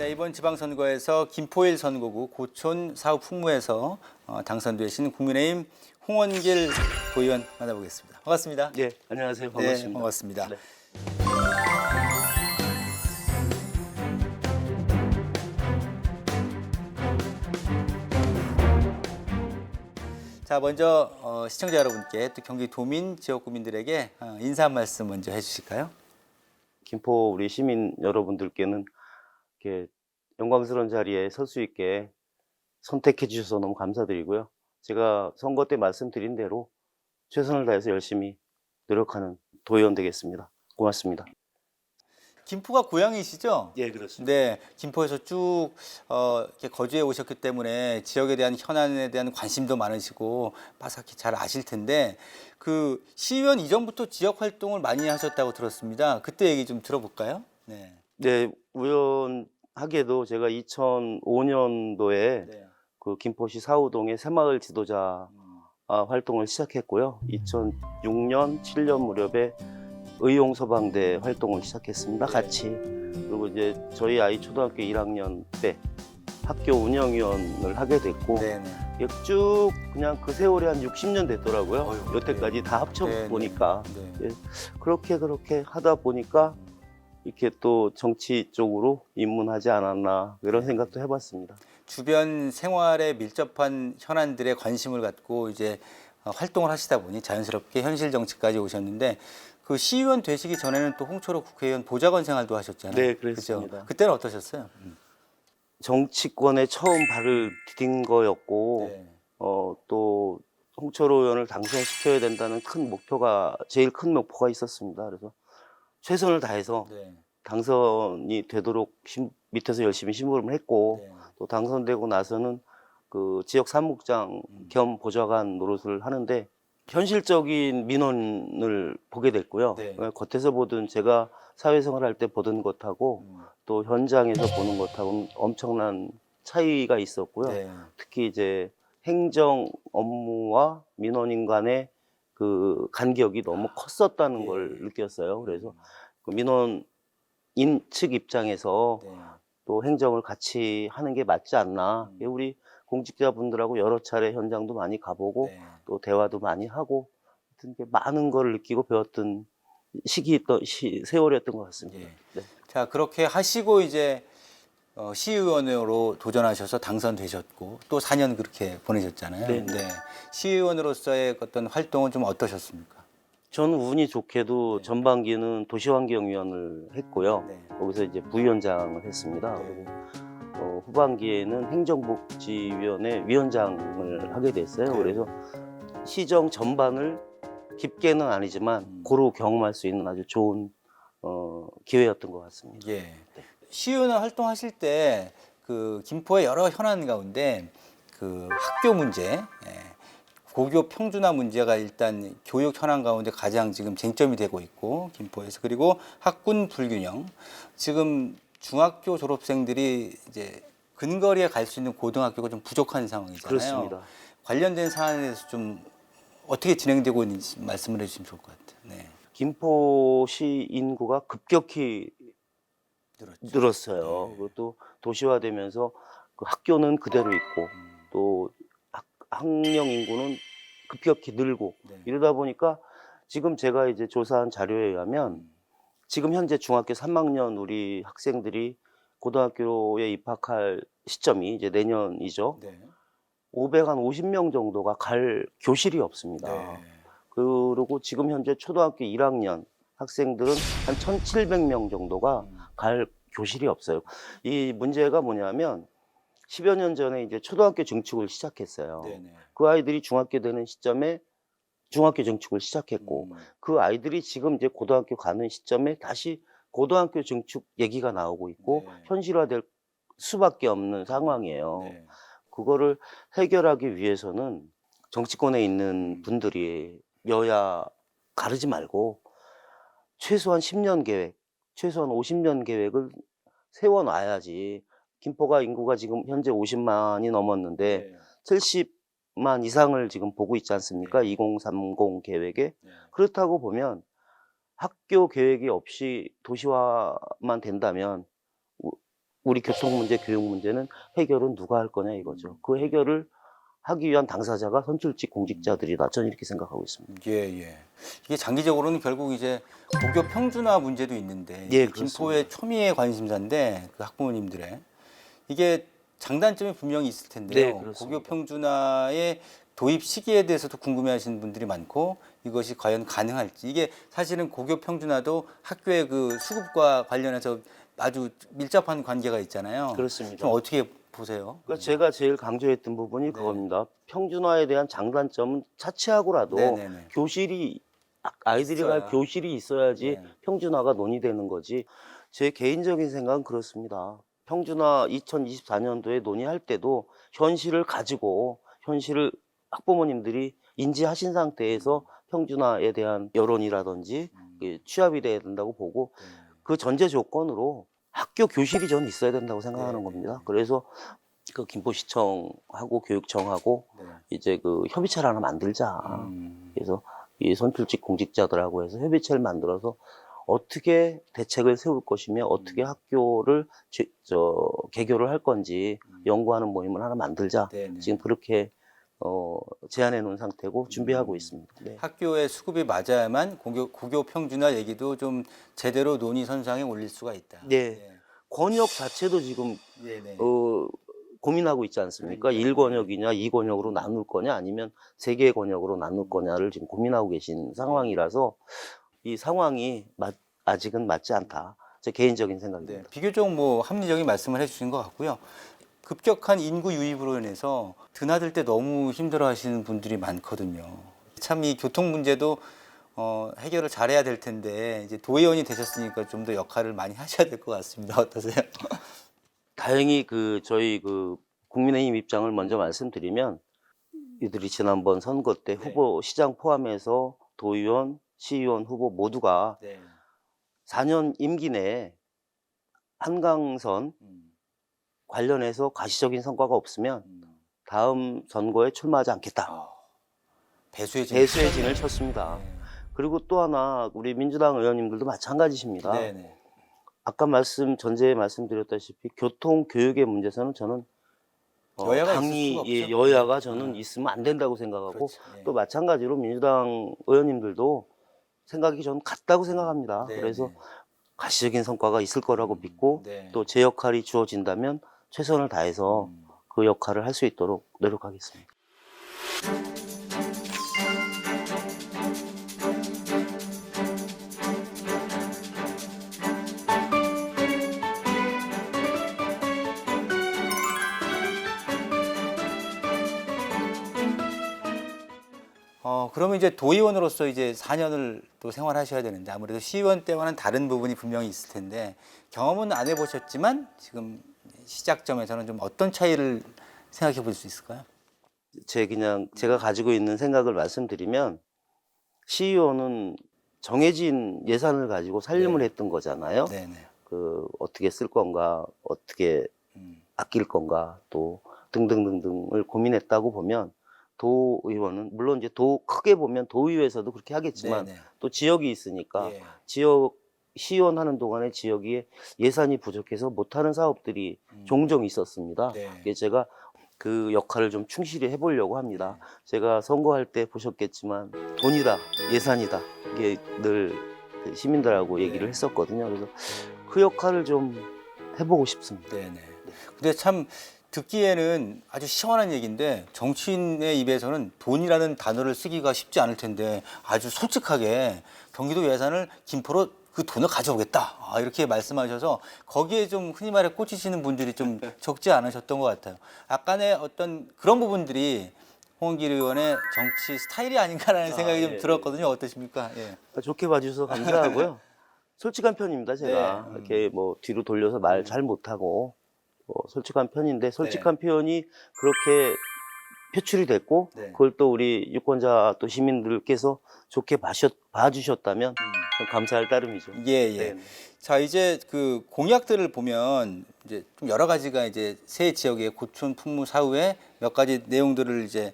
자, 이번 지방선거에서 김포일 선거구 고촌 사후 풍무에서 당선되신 국민의힘 홍원길 도의원 만나보겠습니다. 반갑습니다. 네, 안녕하세요. 반갑습니다. 네, 반갑습니다. 네. 자, 먼저 시청자 여러분께 또 경기도민 지역구민들에게 인사 한 말씀 먼저 해주실까요? 김포 우리 시민 여러분들께는 이렇게 영광스러운 자리에 설 수 있게 선택해 주셔서 너무 감사드리고요. 제가 선거 때 말씀드린 대로 최선을 다해서 열심히 노력하는 도의원 되겠습니다. 고맙습니다. 김포가 고향이시죠? 예, 그렇습니다. 네, 김포에서 쭉 이렇게 거주해 오셨기 때문에 지역에 대한 현안에 대한 관심도 많으시고 빠삭히 잘 아실 텐데 그 시의원 이전부터 지역 활동을 많이 하셨다고 들었습니다. 그때 얘기 좀 들어볼까요? 네. 네, 우연하게도 제가 2005년도에 네. 그 김포시 사우동의 새마을 지도자 활동을 시작했고요. 2006년, 7년 무렵에 의용소방대 활동을 시작했습니다. 같이. 그리고 이제 저희 아이 초등학교 1학년 때 학교 운영위원을 하게 됐고 네네. 이게 쭉 그냥 그 세월이 한 60년 됐더라고요. 어휴, 여태까지 다 합쳐 네네. 보니까 네. 그렇게 하다 보니까 이렇게 또 정치 쪽으로 입문하지 않았나 이런 생각도 해봤습니다. 주변 생활에 밀접한 현안들에 관심을 갖고 이제 활동을 하시다 보니 자연스럽게 현실 정치까지 오셨는데 그 시의원 되시기 전에는 또 홍철호 국회의원 보좌관 생활도 하셨잖아요. 네, 그랬습니다. 그죠? 그때는 어떠셨어요? 정치권에 처음 발을 디딘 거였고 네. 또 홍철호 의원을 당선시켜야 된다는 제일 큰 목표가 있었습니다. 그래서 최선을 다해서 네. 당선이 되도록 밑에서 열심히 심부름을 했고 네. 또 당선되고 나서는 그 지역 사무국장 겸 보좌관 노릇을 하는데 현실적인 민원을 보게 됐고요. 네. 겉에서 보던 제가 사회생활 할 때 보던 것하고 또 현장에서 보는 것하고는 엄청난 차이가 있었고요. 네. 특히 이제 행정 업무와 민원인 간의 그 간격이 너무 컸었다는 예. 걸 느꼈어요. 그래서 그 민원인 측 입장에서 네. 또 행정을 같이 하는 게 맞지 않나. 우리 공직자분들하고 여러 차례 현장도 많이 가보고 네. 또 대화도 많이 하고 하여튼 많은 걸 느끼고 배웠던 세월이었던 것 같습니다. 예. 네. 자, 그렇게 하시고 이제 시의원으로 도전하셔서 당선되셨고 또 4년 그렇게 보내셨잖아요. 네. 네. 시의원으로서의 어떤 활동은 좀 어떠셨습니까? 저는 운이 좋게도 네. 전반기는 도시환경위원을 했고요. 네. 거기서 이제 부위원장을 했습니다. 그리고 후반기에는 행정복지위원회 위원장을 하게 됐어요. 네. 그래서 시정 전반을 깊게는 아니지만 고루 경험할 수 있는 아주 좋은 기회였던 것 같습니다. 예. 시의원 활동하실 때 그 김포의 여러 현안 가운데 그 학교 문제, 고교 평준화 문제가 일단 교육 현안 가운데 가장 지금 쟁점이 되고 있고 김포에서 그리고 학군 불균형 지금 중학교 졸업생들이 이제 근거리에 갈 수 있는 고등학교가 좀 부족한 상황이잖아요. 그렇습니다. 관련된 사안에 대해서 좀 어떻게 진행되고 있는지 말씀을 해주시면 좋을 것 같아요. 네. 김포시 인구가 급격히 늘었어요. 네. 그것도 도시화되면서 그 학교는 그대로 있고 또 학령 인구는 급격히 늘고 네. 이러다 보니까 지금 제가 이제 조사한 자료에 의하면 지금 현재 중학교 3학년 우리 학생들이 고등학교에 입학할 시점이 이제 내년이죠. 네. 550명 정도가 갈 교실이 없습니다. 네. 그리고 지금 현재 초등학교 1학년 학생들은 한 1,700명 정도가 갈 교실이 없어요. 이 문제가 뭐냐면 10여 년 전에 이제 초등학교 증축을 시작했어요. 네네. 그 아이들이 중학교 되는 시점에 중학교 증축을 시작했고 그 아이들이 지금 이제 고등학교 가는 시점에 다시 고등학교 증축 얘기가 나오고 있고 네. 현실화될 수밖에 없는 상황이에요. 네. 그거를 해결하기 위해서는 정치권에 있는 분들이 여야 가르지 말고 최소한 10년 계획, 최소한 50년 계획을 세워놔야지. 김포가 인구가 지금 현재 50만이 넘었는데 네. 70만 이상을 지금 보고 있지 않습니까? 네. 2030 계획에. 네. 그렇다고 보면 학교 계획이 없이 도시화만 된다면 우리 교통 문제, 교육 문제는 해결은 누가 할 거냐 이거죠. 그 해결을 하기 위한 당사자가 선출직 공직자들이다. 저는 이렇게 생각하고 있습니다. 예, 예. 이게 장기적으로는 결국 이제 고교 평준화 문제도 있는데 예, 이게 김포의 그렇습니다. 초미의 관심사인데 그 학부모님들의 이게 장단점이 분명히 있을 텐데요. 네, 그렇습니다. 고교 평준화의 도입 시기에 대해서도 궁금해하시는 분들이 많고 이것이 과연 가능할지 이게 사실은 고교 평준화도 학교의 그 수급과 관련해서 아주 밀접한 관계가 있잖아요. 그렇습니다. 좀 어떻게 보세요? 그러니까 제가 제일 강조했던 부분이 그겁니다. 평준화에 대한 장단점은 차치하고라도 네네네. 교실이 아이들이 갈 있어야. 교실이 있어야지 네. 평준화가 논의되는 거지. 제 개인적인 생각은 그렇습니다. 평준화 2024년도에 논의할 때도 현실을 가지고 현실을 학부모님들이 인지하신 상태에서 평준화에 대한 여론이라든지 취합이 돼야 된다고 보고 그 전제 조건으로 학교 교실이 저는 있어야 된다고 생각하는 네, 겁니다. 그래서 그 김포시청하고 교육청하고 네. 이제 그 협의체를 하나 만들자. 그래서 이 선출직 공직자들하고 해서 협의체를 만들어서 어떻게 대책을 세울 것이며 어떻게 학교를 개교를 할 건지 연구하는 모임을 하나 만들자. 네네. 지금 그렇게 제안해 놓은 상태고 준비하고 있습니다. 네. 학교의 수급이 맞아야만 고교 평준화 얘기도 좀 제대로 논의 선상에 올릴 수가 있다. 네. 권역 자체도 지금 네네. 고민하고 있지 않습니까? 그러니까요. 1권역이냐 2권역으로 나눌 거냐 아니면 3개의 권역으로 나눌 거냐를 지금 고민하고 계신 상황이라서 이 상황이 아직은 맞지 않다. 제 개인적인 네, 생각입니다. 비교적 뭐 합리적인 말씀을 해주신 것 같고요. 급격한 인구 유입으로 인해서 드나들 때 너무 힘들어하시는 분들이 많거든요. 참 이 교통 문제도 해결을 잘해야 될 텐데 이제 도의원이 되셨으니까 좀 더 역할을 많이 하셔야 될 것 같습니다. 어떠세요? 다행히 저희 국민의힘 입장을 먼저 말씀드리면 이들이 지난번 선거 때 후보 시장 포함해서 도의원, 시의원 후보 모두가 네. 4년 임기 내에 한강선 관련해서 가시적인 성과가 없으면 다음 선거에 출마하지 않겠다. 배수의 진. 배수의 진을 쳤습니다. 그리고 또 하나 우리 민주당 의원님들도 마찬가지십니다. 네네. 아까 전제에 말씀드렸다시피 교통 교육의 문제에서는 저는 여야가 있을 당이 수가 없죠. 여야가 저는 있으면 안 된다고 생각하고 그렇지. 예. 또 마찬가지로 민주당 의원님들도 생각이 저는 같다고 생각합니다. 네, 그래서 네. 가시적인 성과가 있을 거라고 믿고 네. 또 제 역할이 주어진다면 최선을 다해서 그 역할을 할 수 있도록 노력하겠습니다. 그러면 이제 도의원으로서 이제 4년을 또 생활하셔야 되는데 아무래도 시의원 때와는 다른 부분이 분명히 있을 텐데 경험은 안 해보셨지만 지금 시작점에서는 좀 어떤 차이를 생각해 볼 수 있을까요? 제가 가지고 있는 생각을 말씀드리면 시의원은 정해진 예산을 가지고 살림을 네. 했던 거잖아요. 네네. 어떻게 쓸 건가, 어떻게 아낄 건가, 또 등등등등을 고민했다고 보면 도의원은 물론 이제 크게 보면 도의회에서도 그렇게 하겠지만 네네. 또 지역이 있으니까 예. 지역 시의원 하는 동안에 지역에 예산이 부족해서 못하는 사업들이 종종 있었습니다. 네. 그래서 제가 그 역할을 좀 충실히 해보려고 합니다. 제가 선거할 때 보셨겠지만 돈이다, 예산이다 이게 늘 시민들하고 얘기를 했었거든요. 그래서 그 역할을 좀 해보고 싶습니다. 네네. 근데 참 듣기에는 아주 시원한 얘기인데 정치인의 입에서는 돈이라는 단어를 쓰기가 쉽지 않을 텐데 아주 솔직하게 경기도 예산을 김포로 그 돈을 가져오겠다 이렇게 말씀하셔서 거기에 좀 흔히 말해 꽂히시는 분들이 좀 적지 않으셨던 것 같아요. 약간의 어떤 그런 부분들이 홍원길 의원의 정치 스타일이 아닌가라는 생각이 좀 들었거든요. 어떠십니까? 예. 좋게 봐주셔서 감사하고요. 솔직한 편입니다, 제가. 네. 이렇게 뭐 뒤로 돌려서 말 잘 못하고 솔직한 편인데 솔직한 표현이 그렇게 표출이 됐고 네. 그걸 또 우리 유권자 또 시민들께서 좋게 봐주셨다면 좀 감사할 따름이죠. 예, 예. 네. 자, 이제 그 공약들을 보면 이제 좀 여러 가지가 이제 세 지역의 고촌 풍무 사후에 몇 가지 내용들을 이제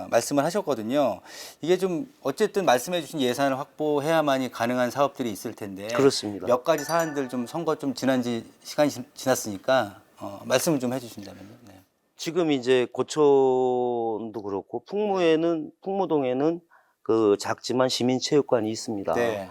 말씀을 하셨거든요. 이게 좀 어쨌든 말씀해주신 예산을 확보해야만이 가능한 사업들이 있을 텐데 그렇습니다. 몇 가지 사안들 좀 선거 좀 지난지 시간이 지났으니까 말씀을 좀 해주신다면요. 네. 지금 이제 고촌도 그렇고 풍무동에는 그 작지만 시민체육관이 있습니다. 네.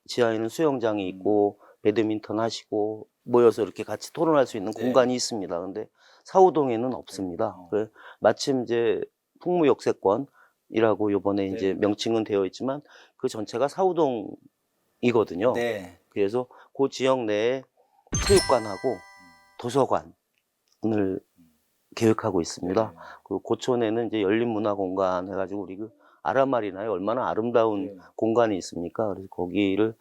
지하에는 수영장이 있고 배드민턴 하시고 모여서 이렇게 같이 토론할 수 있는 네. 공간이 있습니다. 근데 사후동에는 없습니다. 그래 마침 이제 풍무역세권이라고 요번에 네. 이제 명칭은 되어 있지만 그 전체가 사후동이거든요. 네. 그래서 그 지역 내에 체육관하고 도서관을 계획하고 있습니다. 네. 그 고촌에는 이제 열린문화공간 해가지고 우리 그 아라말이나요 얼마나 아름다운 네. 공간이 있습니까? 그래서 거기를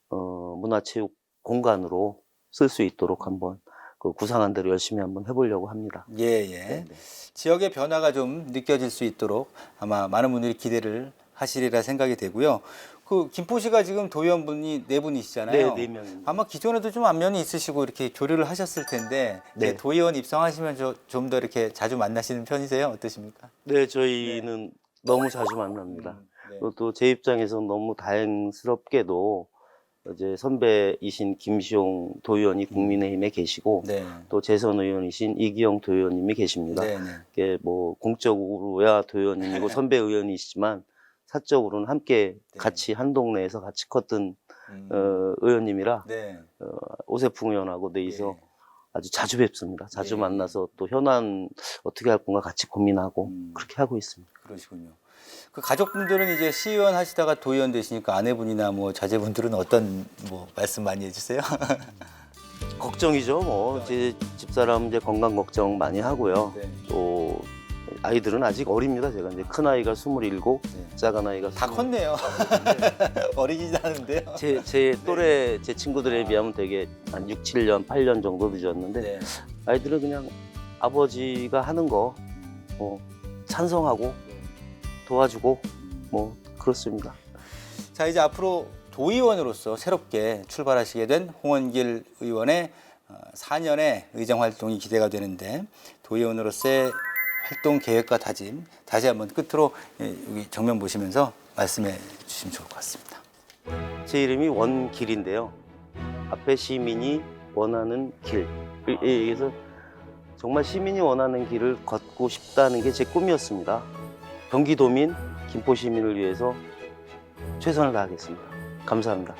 문화체육 공간으로 쓸 수 있도록 한번 그 구상한 대로 열심히 한번 해보려고 합니다. 예, 예. 지역의 변화가 좀 느껴질 수 있도록 아마 많은 분들이 기대를 하시리라 생각이 되고요. 그 김포시가 지금 도의원분이 4분이시잖아요. 네, 4명입니다. 아마 기존에도 좀 안면이 있으시고 이렇게 교류를 하셨을 텐데 네. 이제 도의원 입성하시면 좀 더 이렇게 자주 만나시는 편이세요? 어떠십니까? 네, 저희는 너무 자주 만납니다. 네. 또 제 입장에서 너무 다행스럽게도 이제 선배이신 김시용 도의원이 국민의힘에 계시고 네. 또 재선 의원이신 이기영 도의원님이 계십니다. 네, 네. 이게 뭐 공적으로야 도의원님이고 선배 의원이시지만 사적으로는 함께 네. 같이 한 동네에서 같이 컸던 음. 의원님이라 네. 오세풍 의원하고 내이서 예. 아주 자주 뵙습니다. 자주 예. 만나서 또 현안 어떻게 할 건가 같이 고민하고 음. 그렇게 하고 있습니다. 그러시군요. 그 가족분들은 이제 시의원 하시다가 도의원 되시니까 아내분이나 뭐 자제분들은 어떤 뭐 말씀 많이 해주세요? 걱정이죠. 뭐 제 집사람 이제 건강 걱정 많이 하고요. 네. 또 아이들은 아직 어립니다. 제가 이제 큰 아이가 27, 네. 작은 아이가 다 20. 컸네요. 어리진 않은데요. 제 또래 제 친구들에 비하면 되게 한 6, 7년, 8년 정도 늦었는데 네. 아이들은 그냥 아버지가 하는 거 찬성하고 도와주고 뭐 그렇습니다. 자, 이제 앞으로 도의원으로서 새롭게 출발하시게 된 홍원길 의원의 4년의 의정 활동이 기대가 되는데 도의원으로서의 활동 계획과 다짐 다시 한번 끝으로 여기 정면 보시면서 말씀해 주시면 좋을 것 같습니다. 제 이름이 원길인데요. 앞에 시민이 원하는 길. 그래서 정말 시민이 원하는 길을 걷고 싶다는 게 제 꿈이었습니다. 경기도민, 김포시민을 위해서 최선을 다하겠습니다. 감사합니다.